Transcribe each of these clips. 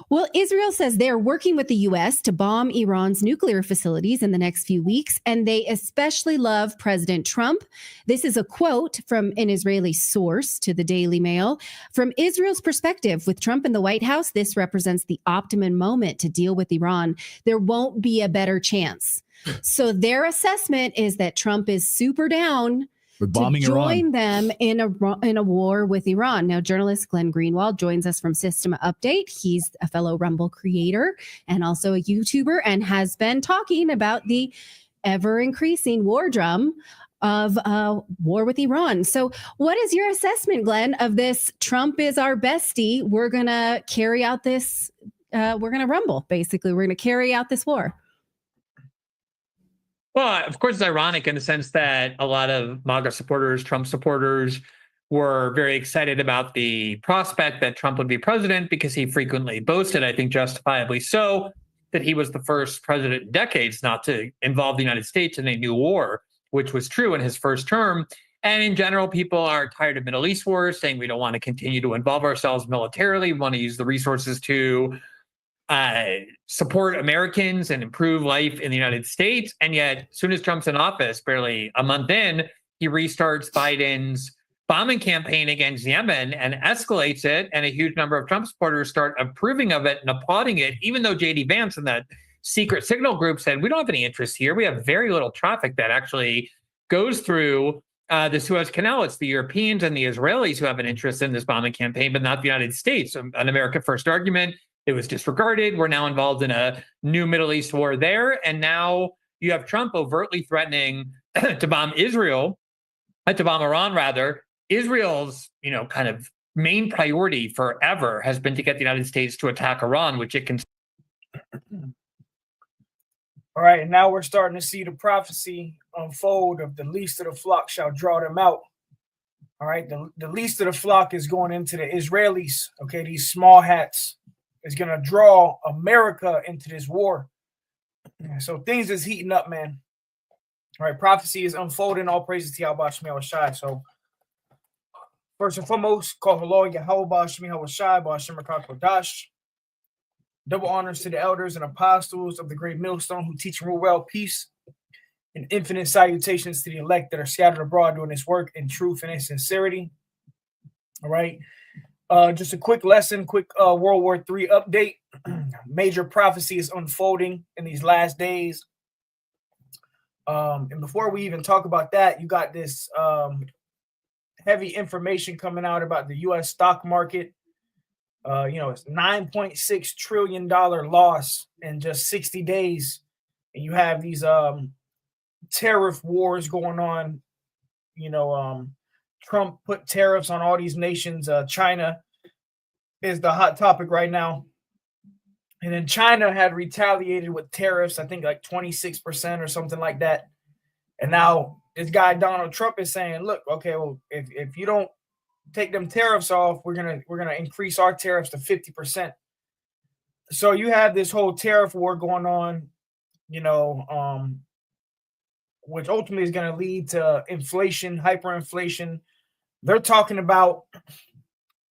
Well, Israel says they're working with the U.S. to bomb Iran's nuclear facilities in the next few weeks, and they especially love President Trump. This is a quote from an Israeli source to the Daily Mail. From Israel's perspective, with Trump in the White House, this represents the optimum moment to deal with Iran. There won't be a better chance. So their assessment is that Trump is super down to join them in a war with Iran. Now, journalist Glenn Greenwald joins us from System Update. He's a fellow Rumble creator and also a YouTuber, and has been talking about the ever-increasing war drum of war with Iran. So what is your assessment, Glenn, of this Trump is our bestie, we're going to carry out this, we're going to rumble, basically. We're going to carry out this war? Well, of course, it's ironic in the sense that a lot of MAGA supporters, Trump supporters, were very excited about the prospect that Trump would be president because he frequently boasted, I think justifiably so, that he was the first president in decades not to involve the United States in a new war, which was true in his first term. And in general, people are tired of Middle East wars, saying we don't want to continue to involve ourselves militarily. We want to use the resources to support Americans and improve life in the United States. And yet, as soon as Trump's in office, barely a month in, he restarts Biden's bombing campaign against Yemen and escalates it. And a huge number of Trump supporters start approving of it and applauding it, even though J.D. Vance and that secret signal group said, we don't have any interest here. We have very little traffic that actually goes through the Suez Canal. It's the Europeans and the Israelis who have an interest in this bombing campaign, but not the United States. An America First argument. It was disregarded. We're now involved in a new Middle East war there. And now you have Trump overtly threatening to bomb Israel, to bomb Iran, rather. Israel's, kind of main priority forever has been to get the United States to attack Iran, which it can. All right. And now we're starting to see the prophecy unfold of the least of the flock shall draw them out. All right. The least of the flock is going into the Israelis. Okay. These small hats is going to draw America into this war. So things is heating up, man. All right, prophecy is unfolding. All praises to Yahweh Shemi Shai. So first and foremost, call the Lord Yahweh Shemi Shai, Ba'ashem Kodash. Double honors to the elders and apostles of the great millstone who teach and rule well peace, and infinite salutations to the elect that are scattered abroad doing this work in truth and in sincerity. All right. Just a quick lesson, World War III update. Major prophecy is unfolding in these last days. And before we even talk about that, you got this heavy information coming out about the U.S. stock market. It's $9.6 trillion loss in just 60 days. And you have these tariff wars going on, Trump put tariffs on all these nations. China is the hot topic right now. And then China had retaliated with tariffs, I think like 26% or something like that. And now this guy, Donald Trump, is saying, look, okay, well, if you don't take them tariffs off, we're gonna increase our tariffs to 50%. So you have this whole tariff war going on, which ultimately is going to lead to inflation, hyperinflation. They're talking about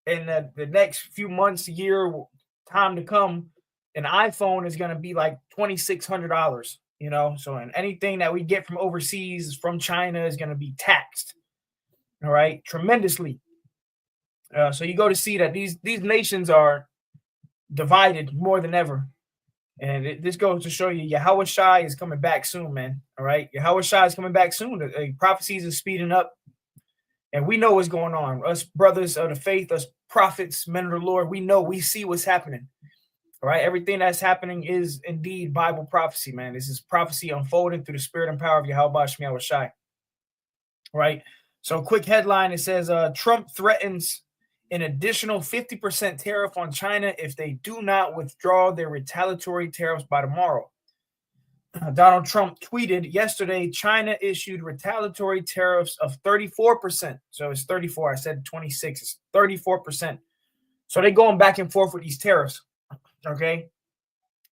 in the next few months, year, time to come, an iPhone is going to be like $2,600, So and anything that we get from overseas, from China, is going to be taxed, all right, tremendously. So you go to see that these nations are divided more than ever. And this goes to show you Yahweh Shai is coming back soon, man. All right. Yahweh Shai is coming back soon. The prophecies are speeding up. And we know what's going on. Us brothers of the faith, us prophets, men of the Lord, we see what's happening. All right. Everything that's happening is indeed Bible prophecy, man. This is prophecy unfolding through the spirit and power of Yahweh Shemi Shai. All right. So quick headline. It says Trump threatens an additional 50% tariff on China if they do not withdraw their retaliatory tariffs by tomorrow. Donald Trump tweeted yesterday, China issued retaliatory tariffs of 34%. So it's 34. I said 26. It's 34%. So they're going back and forth with these tariffs. Okay.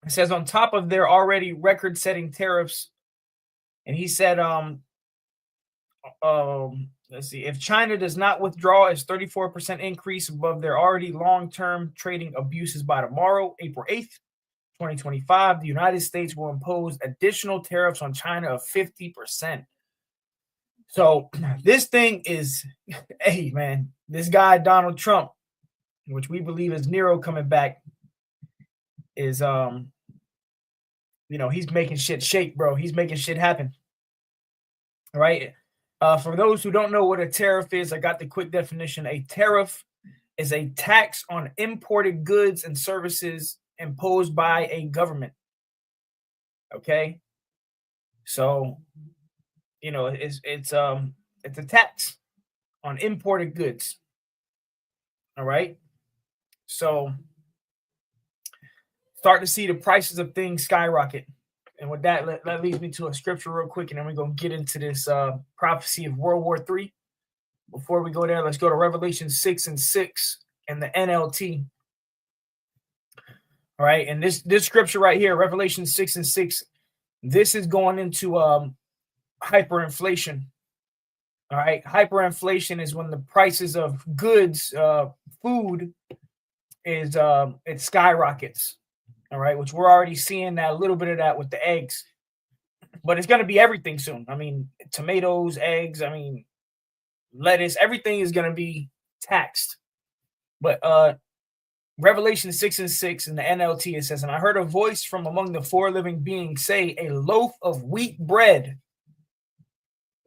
It says on top of their already record-setting tariffs, and he said let's see. If China does not withdraw its 34% increase above their already long-term trading abuses by tomorrow, April 8th, 2025, the United States will impose additional tariffs on China of 50%. So this thing is, hey, man, this guy, Donald Trump, which we believe is Nero coming back, is, he's making shit shake, bro. He's making shit happen. All right. For those who don't know what a tariff is, I got the quick definition. A tariff is a tax on imported goods and services imposed by a government. Okay. So, it's a tax on imported goods. All right. So start to see the prices of things skyrocket. And with that, that leads me to a scripture real quick, and then we're going to get into this prophecy of World War III. Before we go there, let's go to Revelation 6:6 and the NLT. All right, and this scripture right here, Revelation 6:6, this is going into hyperinflation. All right, hyperinflation is when the prices of goods, food, it skyrockets. All right, which we're already seeing that, a little bit of that with the eggs, but it's going to be everything soon. I mean, tomatoes, eggs, lettuce, everything is going to be taxed. But Revelation 6:6 in the NLT, it says, and I heard a voice from among the four living beings say, a loaf of wheat bread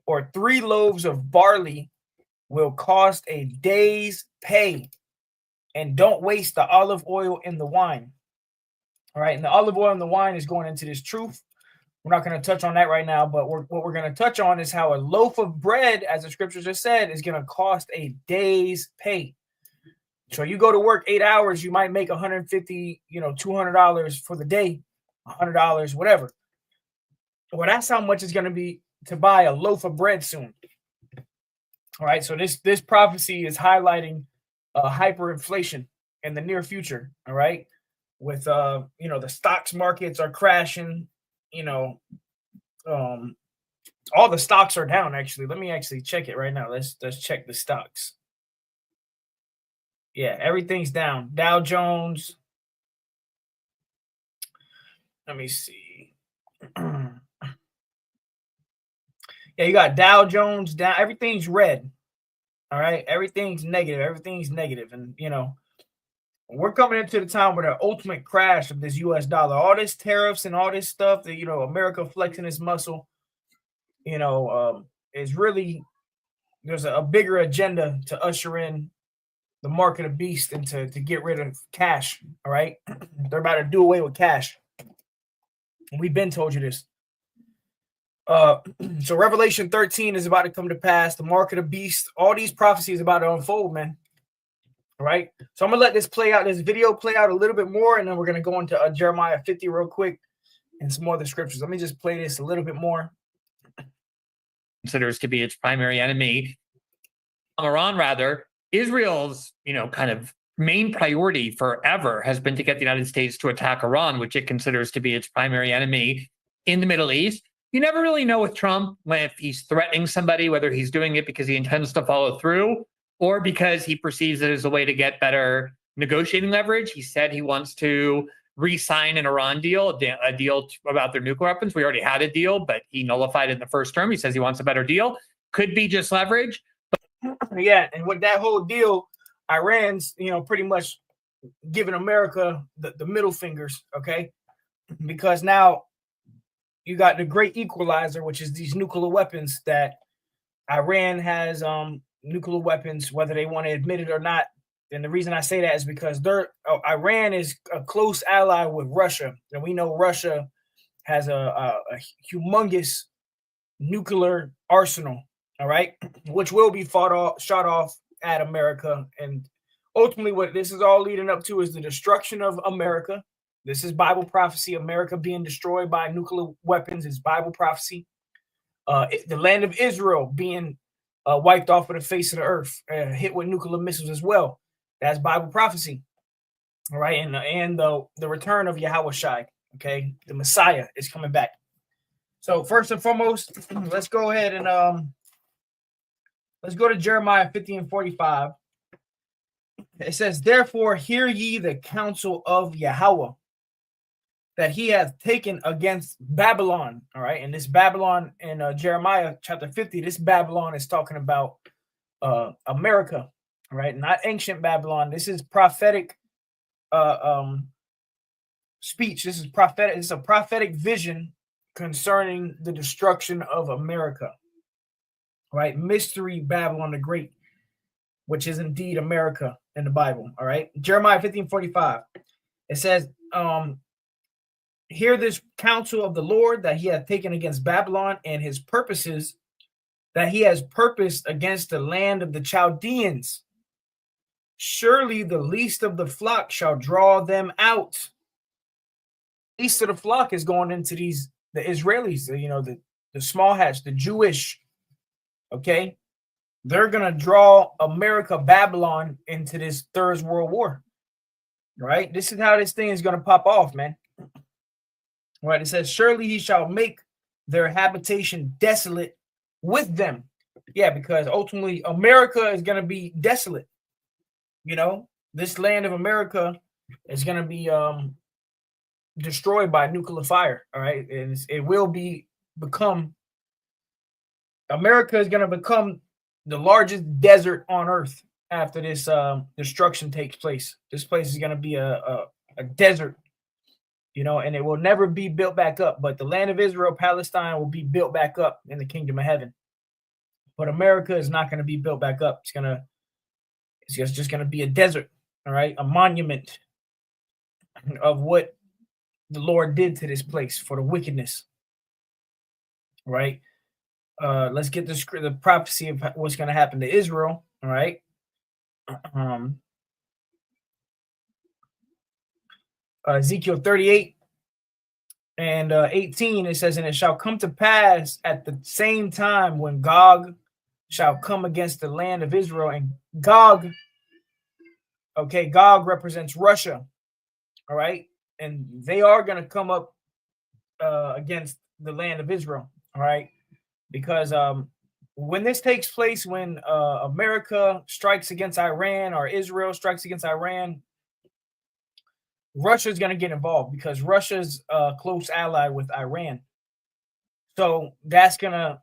or 3 loaves of barley will cost a day's pay, and don't waste the olive oil and the wine. All right, and the olive oil and the wine is going into this truth. We're not going to touch on that right now, but what we're going to touch on is how a loaf of bread, as the scripture just said, is going to cost a day's pay. So you go to work 8 hours, you might make $150, $200 for the day, $100, whatever. Well, that's how much it's going to be to buy a loaf of bread soon. All right, so this prophecy is highlighting hyperinflation in the near future. All right. With the stocks markets are crashing, all the stocks are down. Actually, let me actually check it right now. Let's check the stocks. Yeah, everything's down. Dow Jones. Let me see. Yeah, you got Dow Jones down. Everything's red. All right, everything's negative, and we're coming into the time where the ultimate crash of this U.S. dollar, all this tariffs and all this stuff that, America flexing its muscle, is really, there's a bigger agenda to usher in the market of beast and to get rid of cash. All right. They're about to do away with cash. And we've been told you this. So Revelation 13 is about to come to pass. The market of beast, all these prophecies about to unfold, man. All right. So I'm going to let this video play out a little bit more, and then we're going to go into Jeremiah 50 real quick and some more of the scriptures. Let me just play this a little bit more. Considers to be its primary enemy. Iran, rather, Israel's, kind of main priority forever has been to get the United States to attack Iran, which it considers to be its primary enemy in the Middle East. You never really know with Trump if he's threatening somebody, whether he's doing it because he intends to follow through or because he perceives it as a way to get better negotiating leverage. He said he wants to re-sign an Iran deal, a deal about their nuclear weapons. We already had a deal, but he nullified it in the first term. He says he wants a better deal. Could be just leverage. Yeah, and with that whole deal, Iran's, pretty much giving America the middle fingers, okay? Because now you got the great equalizer, which is these nuclear weapons that Iran has nuclear weapons, whether they want to admit it or not. And the reason I say that is because Iran is a close ally with Russia. And we know Russia has a humongous nuclear arsenal, all right, which will be shot off at America. And ultimately what this is all leading up to is the destruction of America. This is Bible prophecy. America being destroyed by nuclear weapons is Bible prophecy. The land of Israel being wiped off of the face of the earth, hit with nuclear missiles as well. That's Bible prophecy. All right. And the return of Yahushua. Okay. The Messiah is coming back. So first and foremost, let's go ahead and Let's go to Jeremiah 50 and 45. It says, therefore, hear ye the counsel of Yahweh that he hath taken against Babylon. All right. And this Babylon in Jeremiah chapter 50, this Babylon is talking about America. All right. Not ancient Babylon. This is prophetic speech. This is prophetic. It's a prophetic vision concerning the destruction of America. Right. Mystery Babylon the Great, which is indeed America in the Bible. All right. Jeremiah 15:45. It says, hear this counsel of the Lord that he hath taken against Babylon, and his purposes that he has purposed against the land of the Chaldeans. Surely the least of the flock shall draw them out. Least of the flock is going into the Israelis, the small hats, the Jewish. Okay. They're going to draw America, Babylon into this Third World War. Right. This is how this thing is going to pop off, man. Right. It says, surely he shall make their habitation desolate with them. Yeah, because ultimately America is going to be desolate. This land of America is going to be destroyed by nuclear fire. All right. And it will become America is going to become the largest desert on earth after this destruction takes place. This place is going to be a desert, and it will never be built back up. But the land of Israel, Palestine, will be built back up in the kingdom of heaven. But America is not going to be built back up. It's just going to be a desert, all right, a monument of what the Lord did to this place for the wickedness, right? Let's get the prophecy of what's going to happen to Israel, all right? Ezekiel 38 and 18, it says, and it shall come to pass at the same time when Gog shall come against the land of Israel. And Gog represents Russia, all right? And they are going to come up against the land of Israel, all right? Because when this takes place, when America strikes against Iran or Israel strikes against Iran, Russia is going to get involved because Russia's a close ally with Iran. So that's going to,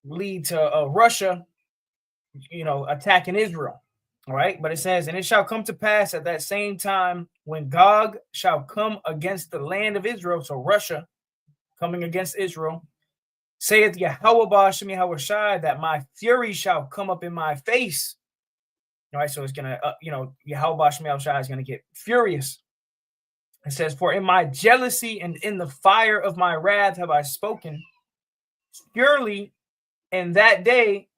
lead to Russia, attacking Israel. All right. But it says, and it shall come to pass at that same time when Gog shall come against the land of Israel. So Russia coming against Israel, saith Yahweh Ba'ashem Yahweh Shai, that my fury shall come up in my face. All right, so it's gonna, Yahweh Ba'ashem Yahweh Shai is gonna get furious. It says, for in my jealousy and in the fire of my wrath have I spoken. Surely in that day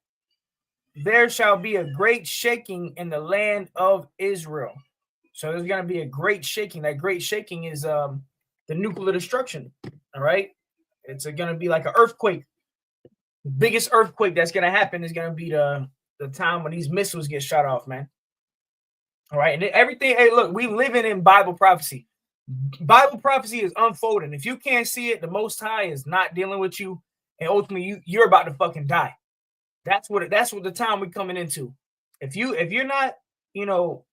there shall be a great shaking in the land of Israel. So there's gonna be a great shaking. That great shaking is the nuclear destruction. All right. It's going to be like an earthquake. The biggest earthquake that's going to happen is going to be the time when these missiles get shot off, man. All right. And everything. Hey, look, we living in Bible prophecy. Bible prophecy is unfolding. If you can't see it, the Most High is not dealing with you. And ultimately, you're about to fucking die. That's what the time we're coming into. If you're not,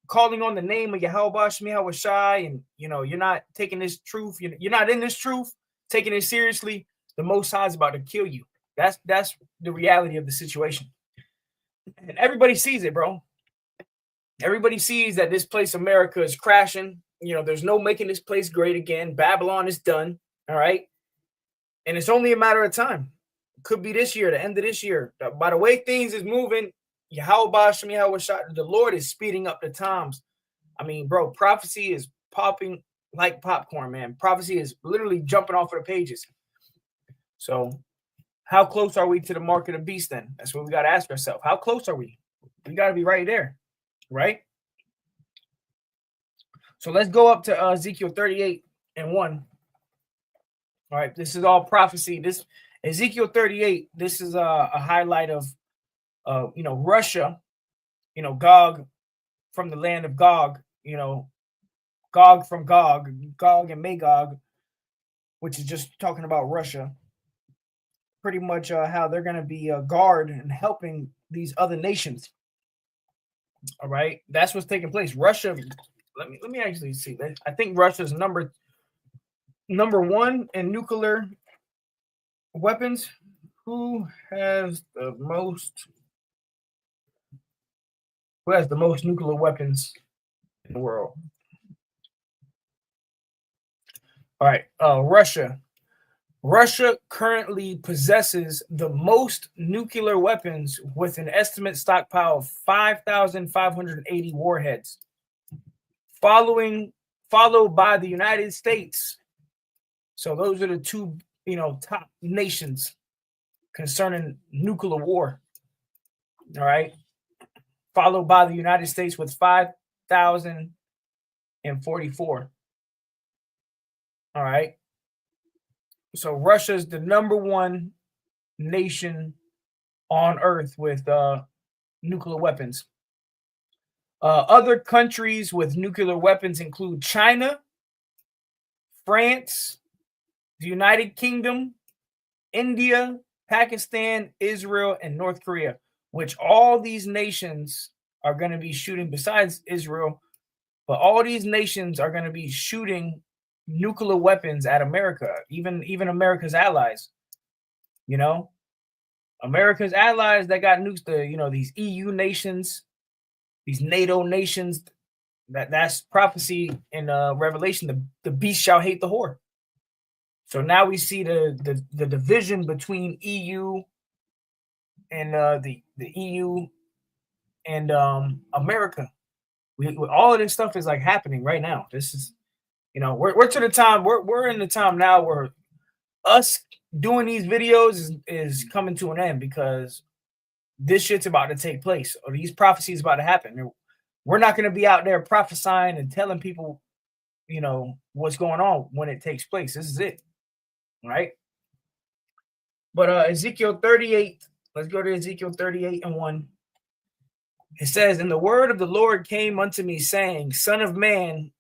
calling on the name of Yahweh Ba'ashem Yahweh Shai, and, you're not taking this truth, you're not in this truth, taking it seriously, the Most High is about to kill you. That's the reality of the situation. And everybody sees it, bro. Everybody sees that this place, America, is crashing. There's no making this place great again. Babylon is done. All right. And it's only a matter of time. It could be this year, the end of this year. By the way things is moving, Yahweh Ba'ashem Yahweh Shai, the Lord is speeding up the times. I mean, bro, prophecy is popping like popcorn, man. Prophecy is literally jumping off of the pages. So how close are we to the mark of the beast then? That's what we got to ask ourselves. How close are we? We got to be right there, right? So let's go up to Ezekiel 38 and 1. All right, this is all prophecy. This Ezekiel 38, this is a highlight of, Russia, Gog from the land of Gog, Gog from Gog and Magog, which is just talking about Russia. pretty much how they're going to be a guard and helping these other nations. All right, that's what's taking place. Russia. Let me actually see. I think Russia's number one in nuclear weapons. Who has the most? Who has the most nuclear weapons in the world? All right, Russia. Russia currently possesses the most nuclear weapons with an estimate stockpile of 5,580 warheads, followed by the United States. So those are the two, top nations concerning nuclear war. All right. Followed by the United States with 5,044. All right. So Russia's the number one nation on earth with nuclear weapons. Other countries with nuclear weapons include China, France, the United Kingdom, India, Pakistan, Israel, and North Korea, which all these nations are going to be shooting, besides Israel, but all these nations are going to be shooting nuclear weapons at America, even America's allies. America's allies that got nukes, these EU nations, these NATO nations, that's prophecy in Revelation. The beast shall hate the whore. So now we see the division between EU and the EU and America. All of this stuff is like happening right now. This is, we're to the time. We're in the time now where us doing these videos is coming to an end, because this shit's about to take place, or these prophecies about to happen. We're not going to be out there prophesying and telling people, what's going on when it takes place. This is it, right? But Ezekiel 38, let's go to Ezekiel 38:1. It says, "And the word of the Lord came unto me, saying, Son of man,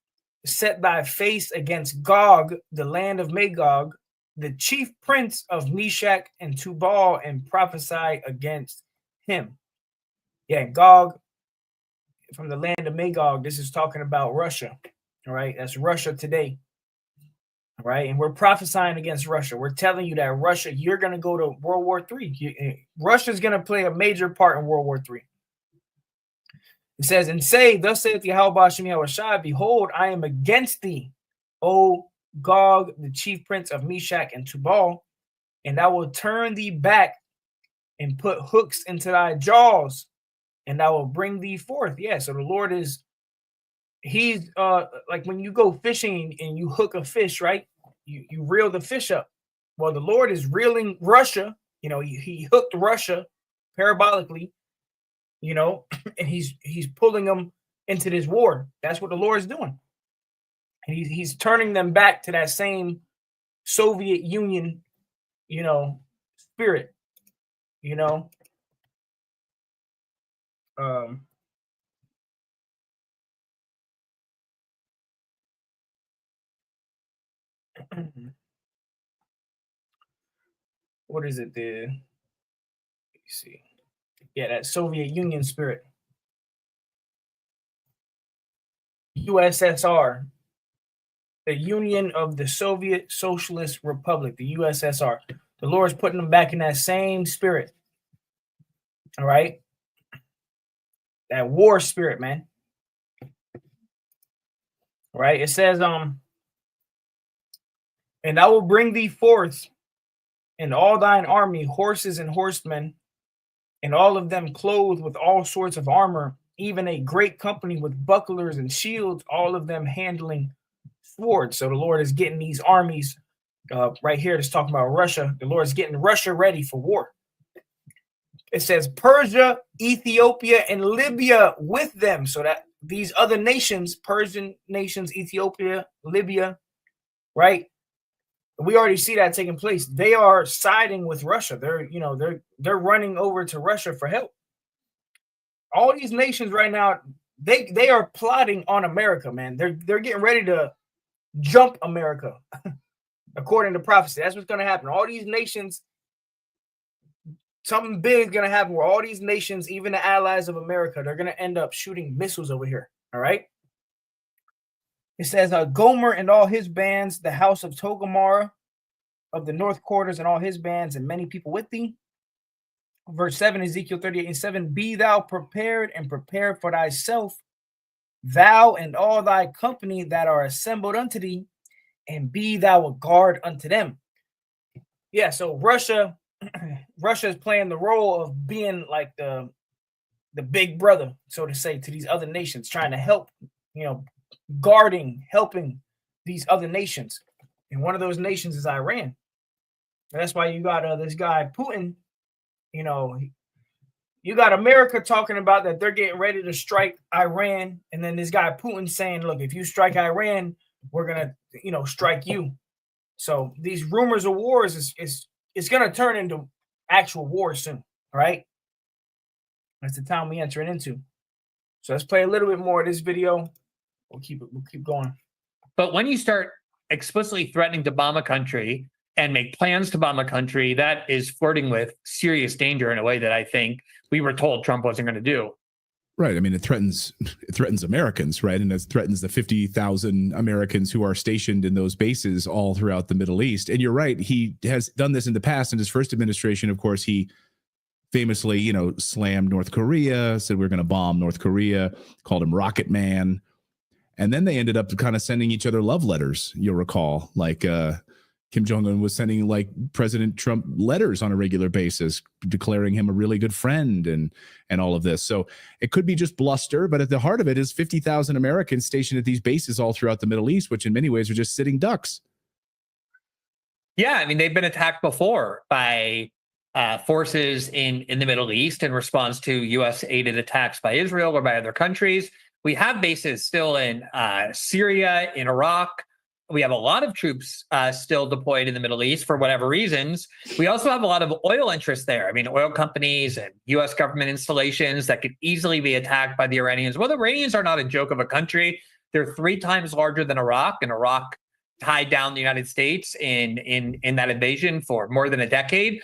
set thy face against Gog, the land of Magog, the chief prince of Meshach and Tubal, and prophesy against him." Yeah, Gog from the land of Magog. This is talking about Russia. All right, that's Russia today. All right, and we're prophesying against Russia. We're telling you that Russia, you're going to go to World War III. Russia's going to play a major part in World War III. It says, "And say, thus saith Yahweh Hashem Yahushua, behold, I am against thee, O Gog, the chief prince of Meshach and Tubal, and I will turn thee back and put hooks into thy jaws, and I will bring thee forth." Yeah, so the Lord he's like when you go fishing and you hook a fish, right? You reel the fish up. Well, the Lord is reeling Russia. He hooked Russia parabolically, and he's pulling them into this war. That's what the Lord is doing. And he's turning them back to that same Soviet Union, spirit, what is it there? Let me see. Yeah, that Soviet Union spirit. USSR, the Union of the Soviet Socialist Republic, the USSR. The Lord's putting them back in that same spirit. All right? That war spirit, man. All right? It says, "And I will bring thee forth in all thine army, horses and horsemen, and all of them clothed with all sorts of armor, even a great company with bucklers and shields, all of them handling swords." So the Lord is getting these armies right here. It's talking about Russia. The Lord is getting Russia ready for war. It says Persia, Ethiopia, and Libya with them. So that these other nations, Persian nations, Ethiopia, Libya, right? We already see that taking place. They are siding with Russia. They're running over to Russia for help. All these nations right now, they are plotting on America, man. They're getting ready to jump America, according to prophecy. That's what's going to happen. All these nations something big is going to happen where all these nations, even the allies of America, they're going to end up shooting missiles over here. All right. It says Gomer and all his bands, the house of Togomar of the north quarters and all his bands, and many people with thee. Verse 7, Ezekiel 38:7, be thou prepared and prepare for thyself, thou and all thy company that are assembled unto thee, and be thou a guard unto them. Yeah, so Russia is playing the role of being like the big brother, so to say, to these other nations, trying to help, helping these other nations. And one of those nations is Iran. And that's why you got this guy Putin. You got America talking about that they're getting ready to strike Iran, and then this guy Putin saying, look, if you strike Iran, we're gonna strike you. So these rumors of wars is gonna turn into actual war soon. All right, that's the time we're entering into. So let's play a little bit more of this video. We'll keep going. But when you start explicitly threatening to bomb a country and make plans to bomb a country, that is flirting with serious danger in a way that I think we were told Trump wasn't going to do. Right. I mean, it threatens Americans, right? And it threatens the 50,000 Americans who are stationed in those bases all throughout the Middle East. And you're right. He has done this in the past. In his first administration, of course, he famously, slammed North Korea, said we're going to bomb North Korea, called him Rocket Man. And then they ended up kind of sending each other love letters, you'll recall, like Kim Jong-un was sending like President Trump letters on a regular basis, declaring him a really good friend and all of this. So it could be just bluster, but at the heart of it is 50,000 Americans stationed at these bases all throughout the Middle East, which in many ways are just sitting ducks. Yeah, I mean, they've been attacked before by forces in the Middle East in response to U.S.-aided attacks by Israel or by other countries. We have bases still in Syria, in Iraq. We have a lot of troops still deployed in the Middle East for whatever reasons. We also have a lot of oil interests there. I mean, oil companies and U.S. government installations that could easily be attacked by the Iranians. Well, the Iranians are not a joke of a country. They're 3 times larger than Iraq, and Iraq tied down the United States in that invasion for more than a decade.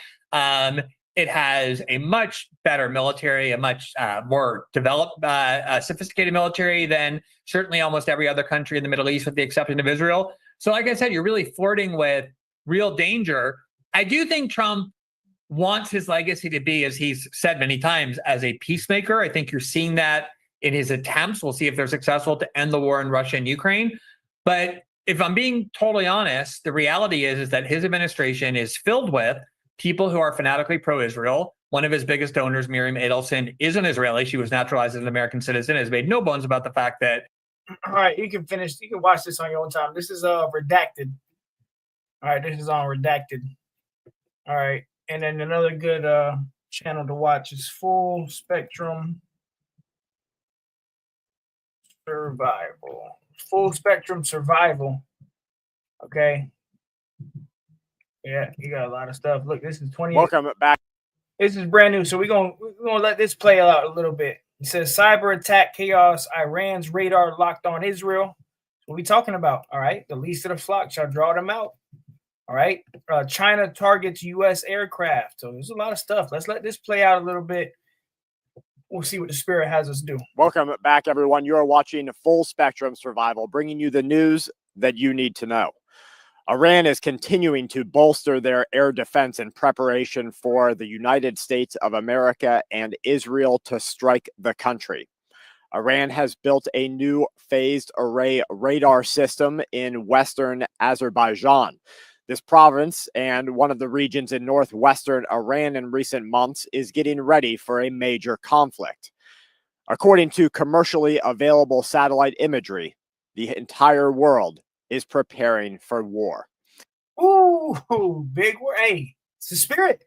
It has a much better military, a much more developed, sophisticated military than certainly almost every other country in the Middle East, with the exception of Israel. So like I said, you're really flirting with real danger. I do think Trump wants his legacy to be, as he's said many times, as a peacemaker. I think you're seeing that in his attempts. We'll see if they're successful to end the war in Russia and Ukraine. But if I'm being totally honest, the reality is that his administration is filled with people who are fanatically pro-Israel. One of his biggest donors, Miriam Adelson, is an Israeli. She was naturalized as an American citizen, has made no bones about the fact that... All right, you can finish. You can watch this on your own time. This is redacted. All right, this is on redacted. All right, and then another good channel to watch is Full Spectrum Survival. Full Spectrum Survival. Okay. Yeah, you got a lot of stuff. Look, this is 28. Welcome back. This is brand new, so we're gonna let this play out a little bit. It says cyber attack chaos. Iran's radar locked on Israel. What are we talking about? All right, the least of the flock shall draw them out. All right, China targets U.S. aircraft. So there's a lot of stuff. Let's let this play out a little bit. We'll see what the spirit has us do. Welcome back, everyone. You are watching Full Spectrum Survival, bringing you the news that you need to know. Iran is continuing to bolster their air defense in preparation for the United States of America and Israel to strike the country. Iran has built a new phased array radar system in western Azerbaijan. This province and one of the regions in northwestern Iran in recent months is getting ready for a major conflict. According to commercially available satellite imagery, the entire world is preparing for war. Ooh, big word. Hey, it's the spirit.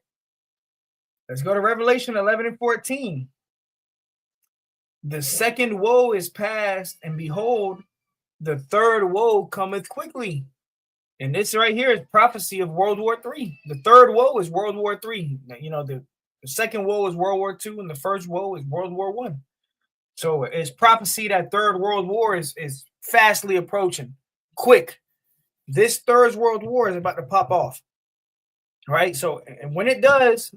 Let's go to Revelation 11 and 14. The second woe is past, and behold, the third woe cometh quickly. And this right here is prophecy of World War III. The third woe is World War III. The second woe is World War II, and the first woe is World War I. So it's prophecy that third world war is fastly approaching. Quick. This third world war is about to pop off. All right. So, and when it does,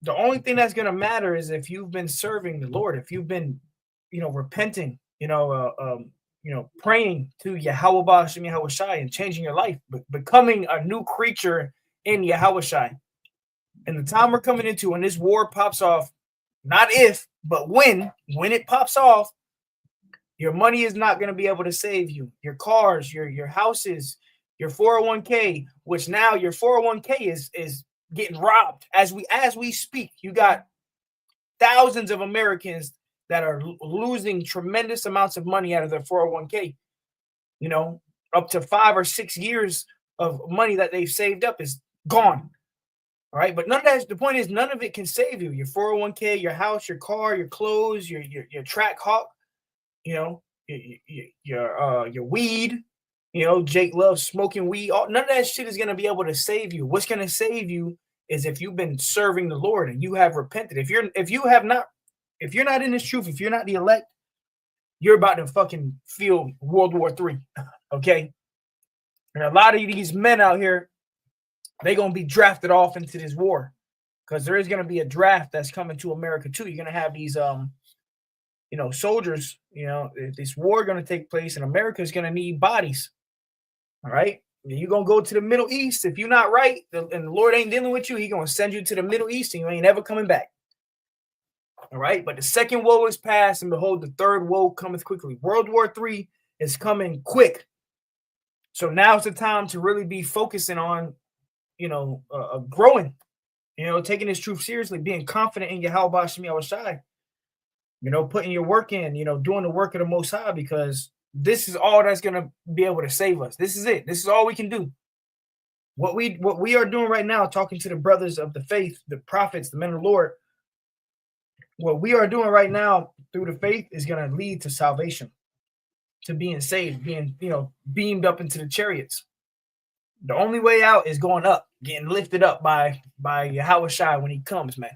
the only thing that's going to matter is if you've been serving the Lord, if you've been, repenting, praying to Yahweh Shem Yahweh Shai and changing your life, becoming a new creature in Yahweh Shai. And the time we're coming into when this war pops off, not if, but when it pops off, your money is not going to be able to save you. Your cars, your houses, your 401k, which now your 401k is getting robbed as we speak. You got thousands of Americans that are losing tremendous amounts of money out of their 401k. Up to 5 or 6 years of money that they've saved up is gone. All right, but the point is, none of it can save you. Your 401k, your house, your car, your clothes, your track hawk, your weed. Jake loves smoking weed. None of that shit is going to be able to save you. What's going to save you is if you've been serving the Lord and you have repented. If you're not in this truth, if you're not the elect, you're about to fucking feel World War III. Okay? And a lot of these men out here, they're going to be drafted off into this war because there is going to be a draft that's coming to America too. You're going to have these, soldiers, this war going to take place and America is going to need bodies. All right. You're going to go to the Middle East. If you're not right and the Lord ain't dealing with you, he's going to send you to the Middle East and you ain't ever coming back. All right. But the second woe is past and behold, the third woe cometh quickly. World War III is coming quick. So now's the time to really be focusing on, growing, taking this truth seriously, being confident in Yahweh Shem Yahweh Shai, putting your work in, doing the work of the Most High, because this is all that's going to be able to save us. This is it. This is all we can do. What we are doing right now, talking to the brothers of the faith, the prophets, the men of the Lord, what we are doing right now through the faith is going to lead to salvation, to being saved, being, beamed up into the chariots. The only way out is going up, getting lifted up by Yahweh Shai when he comes, man.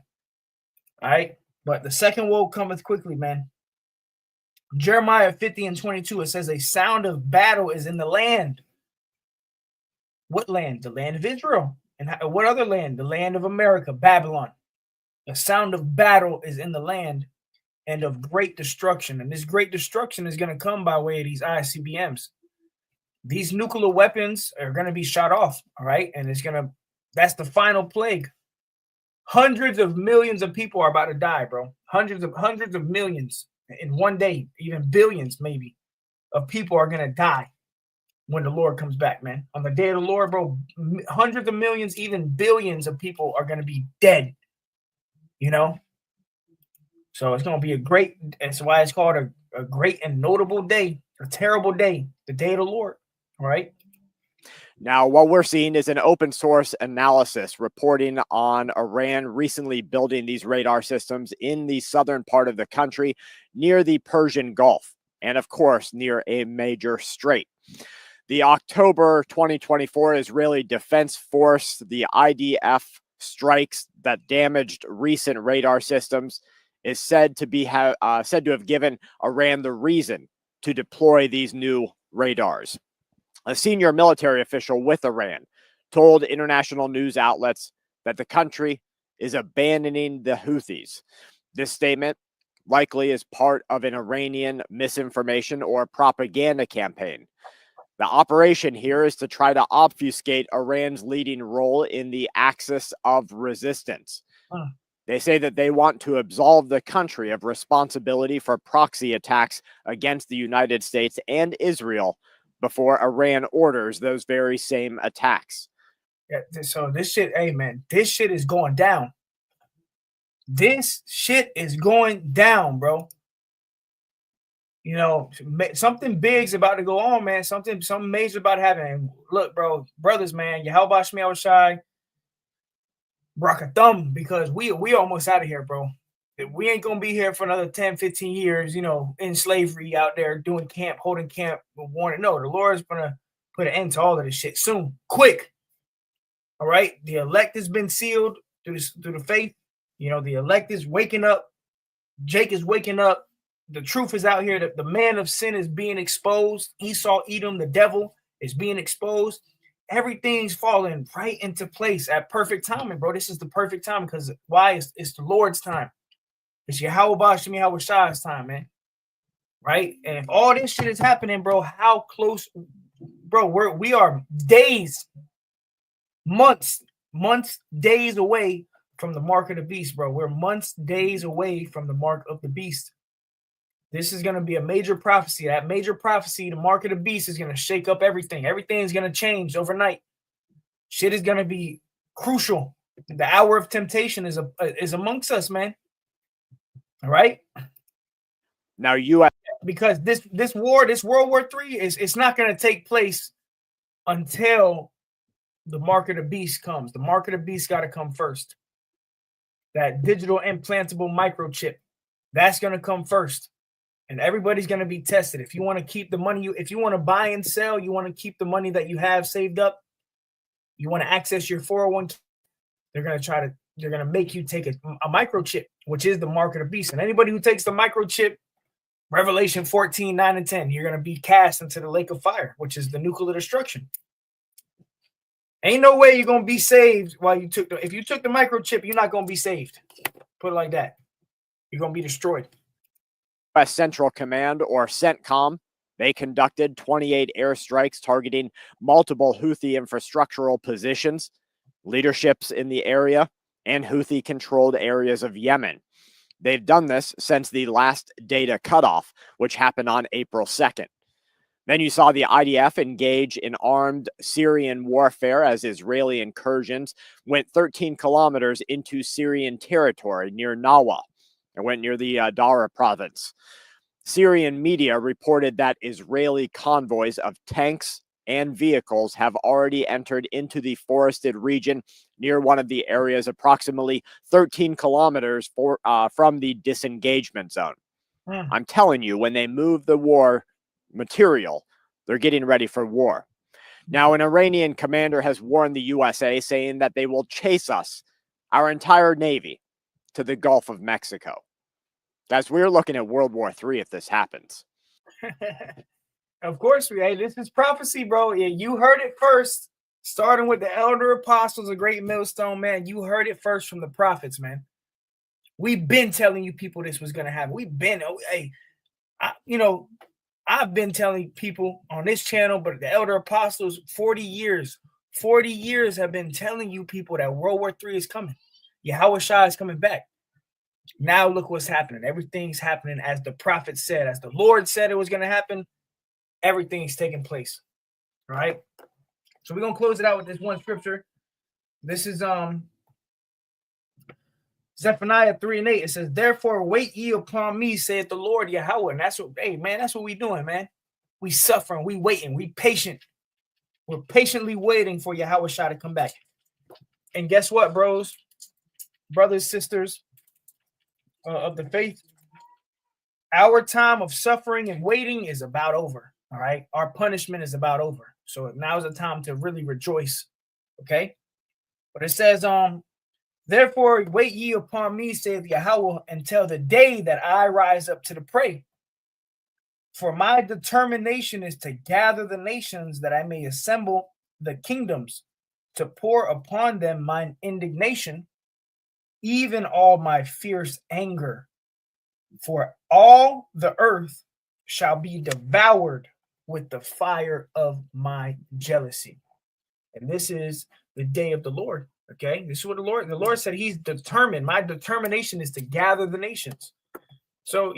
All right. But the second woe cometh quickly, man. Jeremiah 50:22, it says a sound of battle is in the land. What land? The land of Israel. And what other land? The land of America, Babylon. The sound of battle is in the land and of great destruction. And this great destruction is going to come by way of these ICBMs. These nuclear weapons are going to be shot off, all right? And that's the final plague. Hundreds of millions of people are about to die, bro. Hundreds of millions in one day, even billions maybe, of people are going to die when the Lord comes back, man. On the day of the Lord, bro, hundreds of millions, even billions of people are going to be dead, So it's going to be that's why it's called a great and notable day, a terrible day, the day of the Lord. All right. Now, what we're seeing is an open source analysis reporting on Iran recently building these radar systems in the southern part of the country near the Persian Gulf and, of course, near a major strait. The October 2024 Israeli Defense Force, the IDF strikes that damaged recent radar systems, is said to have given Iran the reason to deploy these new radars. A senior military official with Iran told international news outlets that the country is abandoning the Houthis. This statement likely is part of an Iranian misinformation or propaganda campaign. The operation here is to try to obfuscate Iran's leading role in the axis of resistance. They say that they want to absolve the country of responsibility for proxy attacks against the United States and Israel before Iran orders those very same attacks. Yeah, so this shit, hey man, this shit is going down. This shit is going down, bro. Something big's about to go on, man. Something major about to happen. And look, bro, brothers, man, Yahweh Shem Yahweh Shai, rock a thumb, because we almost out of here, bro. We ain't gonna be here for another 10, 15 years, in slavery out there doing camp, holding camp, warning. No, the Lord's gonna put an end to all of this shit soon, quick. All right, the elect has been sealed through the faith. The elect is waking up. Jake is waking up. The truth is out here. That the man of sin is being exposed. Esau, Edom, the devil is being exposed. everything's falling right into place at perfect timing, bro. This is the perfect time because why? It's the Lord's time. It's Yahweh Bashim Yahweh Shai's time, man. Right? And if all this shit is happening, bro, how close, bro, we are days, months, days away from the mark of the beast, bro. We're months, days away from the mark of the beast. This is going to be a major prophecy. That major prophecy, the mark of the beast, is going to shake up everything. Everything's going to change overnight. Shit is going to be crucial. The hour of temptation is amongst us, man. All right? Now, U.S. Because this war, this World War III, it's not going to take place until the mark of the beast comes. The mark of the beast got to come first. That digital implantable microchip, that's going to come first. And everybody's going to be tested. If you want to keep the money, if you want to buy and sell, you want to keep the money that you have saved up, you want to access your 401k, they're going to make you take a microchip, which is the mark of the beast. And anybody who takes the microchip, Revelation 14, 9 and 10, you're going to be cast into the lake of fire, which is the nuclear destruction. Ain't no way you're going to be saved while you took if you took the microchip, you're not going to be saved. Put it like that. You're going to be destroyed. U.S. Central Command, or CENTCOM, they conducted 28 airstrikes targeting multiple Houthi infrastructural positions, leaderships in the area, and Houthi-controlled areas of Yemen. They've done this since the last data cutoff, which happened on April 2nd. Then you saw the IDF engage in armed Syrian warfare as Israeli incursions went 13 kilometers into Syrian territory near Nawa. It went near the Dara province. Syrian media reported that Israeli convoys of tanks and vehicles have already entered into the forested region near one of the areas approximately 13 kilometers from the disengagement zone. I'm telling you, when they move the war material, they're getting ready for war. Now, an Iranian commander has warned the USA, saying that they will chase us, our entire Navy, to the Gulf of Mexico. Guys, we're looking at World War III if this happens. Of course, this is prophecy, bro. Yeah, you heard it first, starting with the elder apostles, a great millstone, man. You heard it first from the prophets, man. We've been telling you people this was going to happen. I've been telling people on this channel, but the elder apostles, 40 years have been telling you people that World War III is coming. Yahweh Shai is coming back. Now look what's happening. Everything's happening as the prophet said, as the Lord said it was going to happen. Everything's taking place. All right. So we're going to close it out with this one scripture. This is Zephaniah 3 and 8. It says, therefore wait ye upon me, saith the Lord Yahweh. And that's what we doing, man. We suffering, we waiting, we patient. We're patiently waiting for Yahweh Shai to come back. And guess what, brothers, sisters of the faith? Our time of suffering and waiting is about over. All right. Our punishment is about over. So now's the time to really rejoice. Okay. But it says, therefore wait ye upon me, saith Yahweh, until the day that I rise up to the prey. For my determination is to gather the nations, that I may assemble the kingdoms, to pour upon them mine indignation, even all my fierce anger. For all the earth shall be devoured with the fire of my jealousy. And this is the day of the Lord. Okay, this is what the Lord said. He's determined. My determination is to gather the nations. So,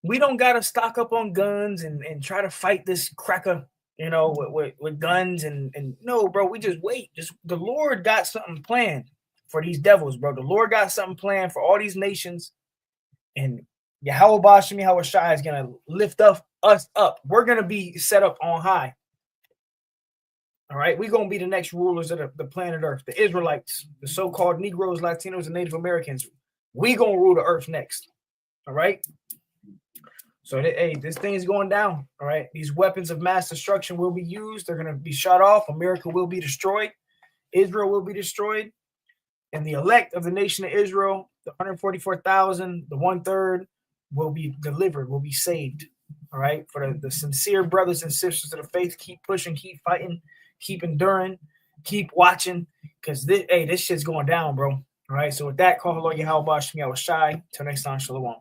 we don't got to stock up on guns and try to fight this cracker, with guns and no, bro, we just wait. Just the Lord got something planned for these devils, bro. The Lord got something planned for all these nations. And Yahweh Bashim Yahweh Shai is going to lift us up. We're going to be set up on high. All right, we're going to be the next rulers of the planet Earth, the Israelites, the so-called Negroes, Latinos, and Native Americans. We're going to rule the earth next. All right. So, hey, this thing is going down. All right. These weapons of mass destruction will be used. They're going to be shot off. America will be destroyed. Israel will be destroyed. And the elect of the nation of Israel, the 144,000, the 1/3, will be delivered, will be saved. All right. For the sincere brothers and sisters of the faith, keep pushing, keep fighting, keep enduring, keep watching, because this shit's going down, bro. All right. So with that, call hello, Yahweh Shmi, I was shy. Till next time, shalom.